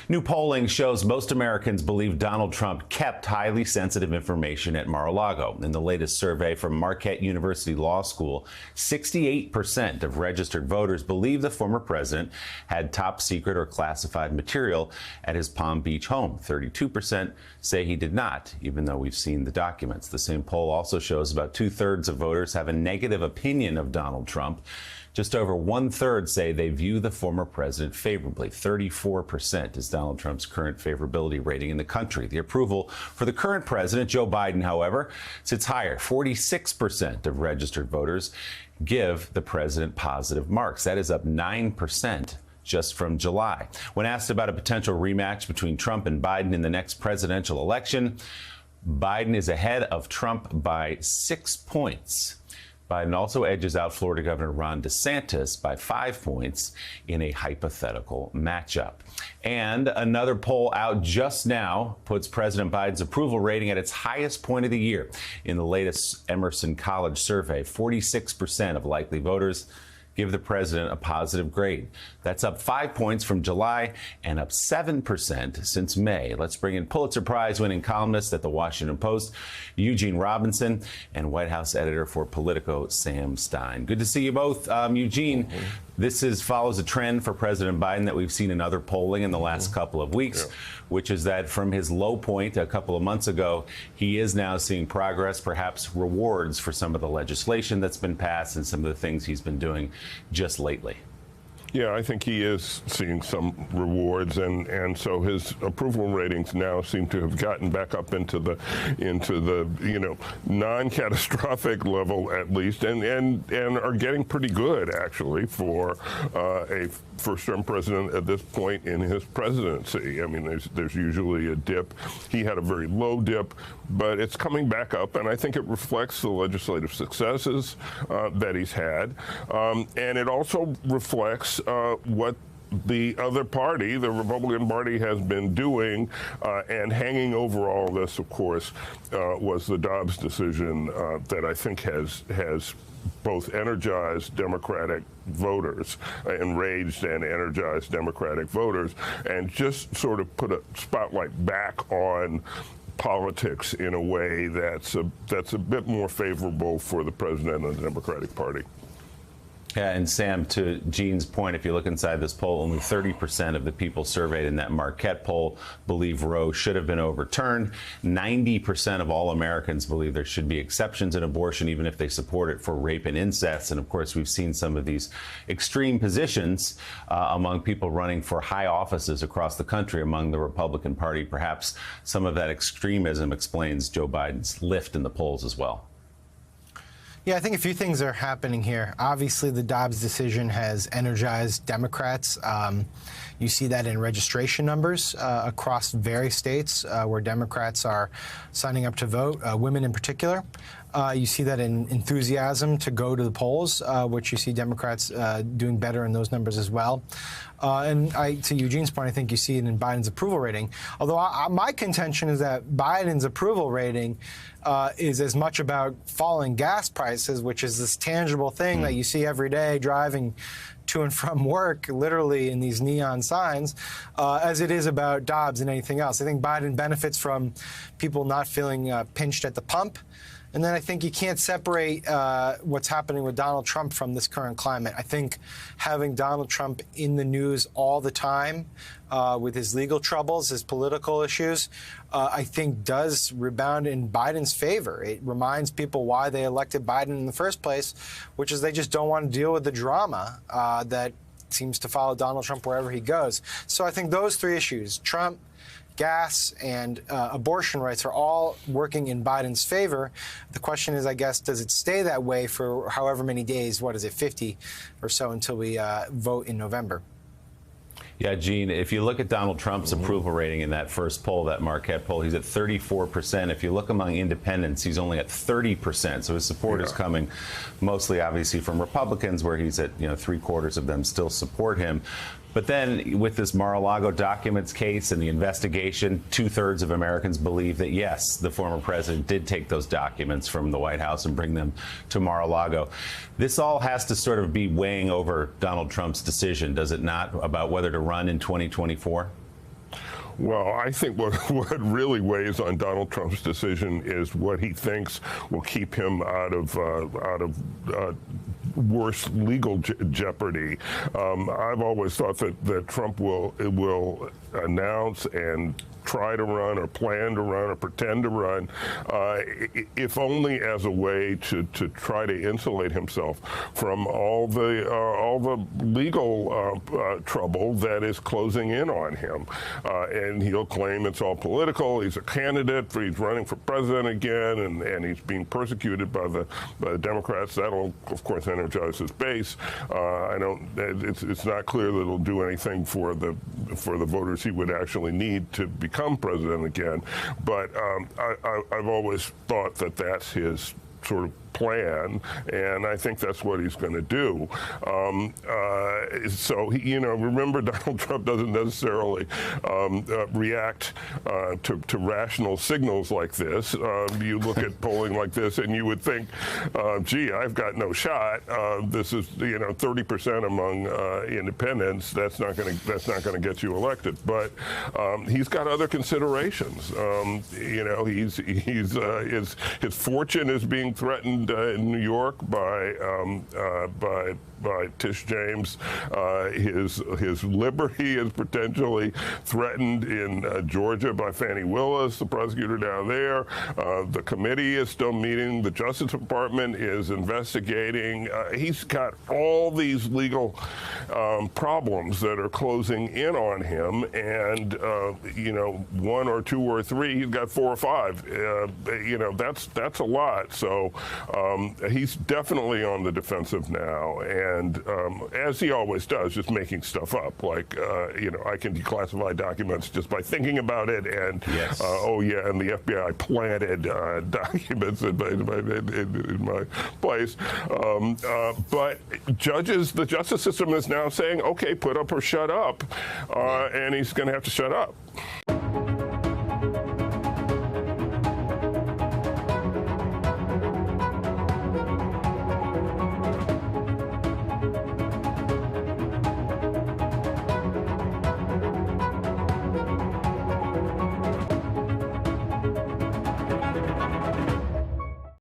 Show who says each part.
Speaker 1: New polling shows most Americans believe Donald Trump kept highly sensitive information at Mar-a-Lago. In the latest survey from Marquette University Law School, 68% of registered voters believe the former president had top secret or classified material at his Palm Beach home. 32% say he did not, even though we've seen the documents. The same poll also shows about two-thirds of voters have a negative opinion of Donald Trump. Just over one-third say they view the former president favorably. 34% is Donald Trump's current favorability rating in the country. The approval for the current president, Joe Biden, however, sits higher. 46% of registered voters give the president positive marks. That is up 9% just from July. When asked about a potential rematch between Trump and Biden in the next presidential election, Biden is ahead of Trump by 6 points. Biden also edges out Florida Governor Ron DeSantis by 5 points in a hypothetical matchup. And another poll out just now puts President Biden's approval rating at its highest point of the year. In the latest Emerson College survey, 46% of likely voters give the president a positive grade. That's up 5 points from July and up 7% since May. Let's bring in Pulitzer Prize-winning columnist at The Washington Post, Eugene Robinson, and White House editor for Politico, Sam Stein. Good to see you both. Eugene, this follows a trend for President Biden that we've seen in other polling in the last couple of weeks, which is that from his low point a couple of months ago, he is now seeing progress, perhaps rewards for some of the legislation that's been passed and some of the things he's been doing just lately.
Speaker 2: Yeah, I think he is seeing some rewards, and so his approval ratings now seem to have gotten back up into the non-catastrophic level at least, and are getting pretty good actually for a first-term president at this point in his presidency. I mean, there's usually a dip. He had a very low dip, but it's coming back up, and I think it reflects the legislative successes that he's had, and it also reflects what the other party, the Republican Party, has been doing, and hanging over all this, of course, was the Dobbs decision that I think has both energized Democratic voters, enraged and energized Democratic voters, and just sort of put a spotlight back on politics in a way that's a bit more favorable for the president and the Democratic Party.
Speaker 1: Yeah, and Sam, to Gene's point, if you look inside this poll, only 30% of the people surveyed in that Marquette poll believe Roe should have been overturned. 90% of all Americans believe there should be exceptions in abortion, even if they support it for rape and incest. And of course, we've seen some of these extreme positions among people running for high offices across the country among the Republican Party. Perhaps some of that extremism explains Joe Biden's lift in the polls as well.
Speaker 3: Yeah, I think a few things are happening here. Obviously, the Dobbs decision has energized Democrats. You see that in registration numbers across various states where Democrats are signing up to vote, women in particular. You see that in enthusiasm to go to the polls, which you see Democrats doing better in those numbers as well. And to Eugene's point, I think you see it in Biden's approval rating. Although my contention is that Biden's approval rating is as much about falling gas prices, which is this tangible thing that you see every day driving to and from work, literally in these neon signs, as it is about Dobbs and anything else. I think Biden benefits from people not feeling pinched at the pump. And then I think you can't separate what's happening with Donald Trump from this current climate. I think having Donald Trump in the news all the time with his legal troubles, his political issues, I think does rebound in Biden's favor. It reminds people why they elected Biden in the first place, which is they just don't want to deal with the drama that seems to follow Donald Trump wherever he goes. So I think those three issues, Trump, gas, and abortion rights, are all working in Biden's favor. The question is, I guess, does it stay that way for however many days? What is it, 50 or so until we vote in November?
Speaker 1: Yeah, Gene, if you look at Donald Trump's approval rating in that first poll, that Marquette poll, he's at 34%. If you look among independents, he's only at 30%. So his support is coming mostly, obviously, from Republicans, where he's at, 3/4 of them still support him. But then with this Mar-a-Lago documents case and the investigation, 2/3 of Americans believe that, yes, the former president did take those documents from the White House and bring them to Mar-a-Lago. This all has to sort of be weighing over Donald Trump's decision, does it not, about whether to run in 2024?
Speaker 2: Well, I think what really weighs on Donald Trump's decision is what he thinks will keep him out of worse legal jeopardy. I've always thought that Trump will announce and try to run or plan to run or pretend to run, if only as a way to try to insulate himself from all the legal trouble that is closing in on him. And he'll claim it's all political. He's a candidate, he's running for president again, and he's being persecuted by the Democrats. That'll, of course, energize his base. It's not clear that it'll do anything for the voters he would actually need to become president again. But I've always thought that that's his sort of plan, and I think that's what he's going to do. So, remember, Donald Trump doesn't necessarily react to rational signals like this. You look at polling like this, and you would think, gee, I've got no shot. This is, 30% among independents. That's not going to get you elected. But he's got other considerations. His fortune is being threatened in New York by Tish James. His liberty is potentially threatened in Georgia by Fani Willis, the prosecutor down there. The committee is still meeting. The Justice Department is investigating. He's got all these legal problems that are closing in on him, and one or two or three, he's got 4 or 5. That's a lot. So he's definitely on the defensive now, and as he always does, just making stuff up. Like, I can declassify documents just by thinking about it, and
Speaker 1: yes.
Speaker 2: And the FBI planted documents in my place. But the justice system is now saying, okay, put up or shut up, and he's going to have to shut up.